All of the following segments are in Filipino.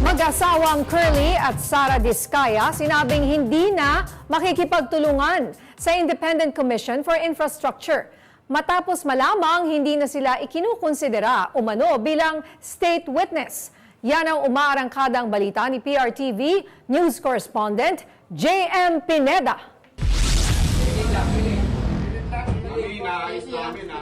Mag-asawang Curly at Sara Diskaya sinabing hindi na makikipagtulungan sa Independent Commission for Infrastructure. Matapos malamang hindi na sila ikinukonsidera umano bilang state witness. Yan ang umaarangkadang balita ni PRTV News Correspondent JM Pineda.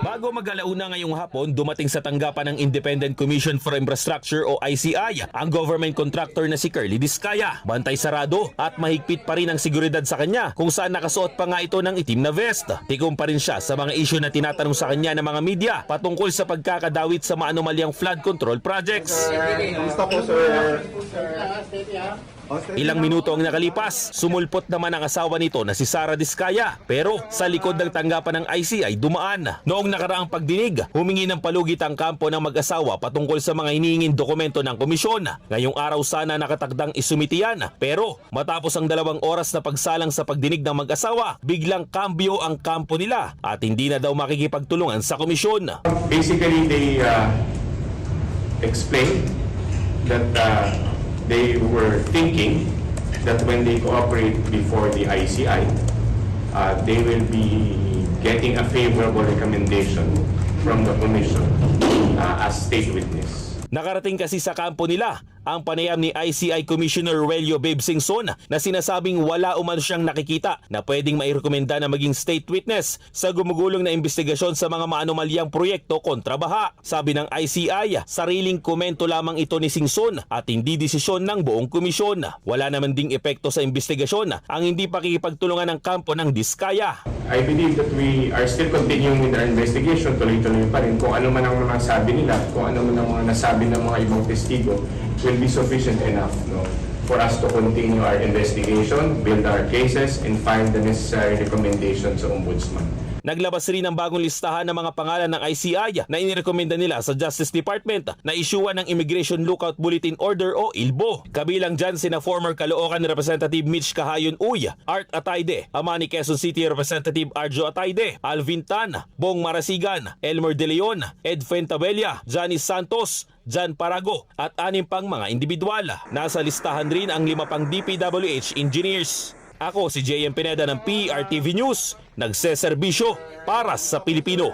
Bago mag-alauna ngayong hapon, dumating sa tanggapan ng Independent Commission for Infrastructure o ICI ang government contractor na si Curly Diskaya. Bantay sarado at mahigpit pa rin ang seguridad sa kanya kung saan nakasuot pa nga ito ng itim na vest. Tikom pa rin siya sa mga issue na tinatanong sa kanya ng mga media patungkol sa pagkakadawit sa maanomalyang flood control projects. Kamusta po, sir? Ilang minuto ang nakalipas, sumulpot naman ang asawa nito na si Sara Diskaya. Pero sa likod ng tanggapan ng ICI dumaan. Noong nakaraang pagdinig, humingi ng palugit ang kampo ng mag-asawa patungkol sa mga hinihinging dokumento ng komisyon. Ngayong araw sana nakatagdang isumiti yan. Pero matapos ang 2 oras na pagsalang sa pagdinig ng mag-asawa, biglang kambyo ang kampo nila at hindi na daw makikipagtulungan sa komisyon. Basically, they explained that they were thinking that when they cooperate before the ICI, they will be getting a favorable recommendation from the Commission as state witness. Nakarating kasi sa kampo nila ang panayam ni ICI Commissioner Relio Babe Singson na sinasabing wala umano siyang nakikita na pwedeng mairekomenda na maging state witness sa gumugulong na investigasyon sa mga maanomalyang proyekto kontra baha. Sabi ng ICI, sariling komento lamang ito ni Singson at hindi desisyon ng buong komisyon. Wala naman ding epekto sa investigasyon ang hindi pakikipagtulungan ng kampo ng Diskaya. I believe that we are still continuing with our investigation. Tuloy-tuloy pa rin. Kung ano man ang mga sabi nila, kung ano man ang mga nasabi ng mga ibang testigo, will be sufficient enough, no, for us to continue our investigation, build our cases, and find the necessary recommendations sa Ombudsman. Naglabas rin ng bagong listahan ng mga pangalan ng ICI na inirekomenda nila sa Justice Department na isyuan ng Immigration Lookout Bulletin Order o ILBO. Kabilang dyan sina former Caloocan Representative Mitch Kahayon Uy, Art Atayde, ama ni Quezon City Representative Arjo Atayde, Alvin Tan, Bong Marasigan, Elmer De Leon, Ed Fuentabella, Johnny Santos, Jan Parago at 6 pang mga individual. Nasa listahan rin ang 5 pang DPWH engineers. Ako si JM Pineda ng PRTV News, nagseserbisyo para sa Pilipino.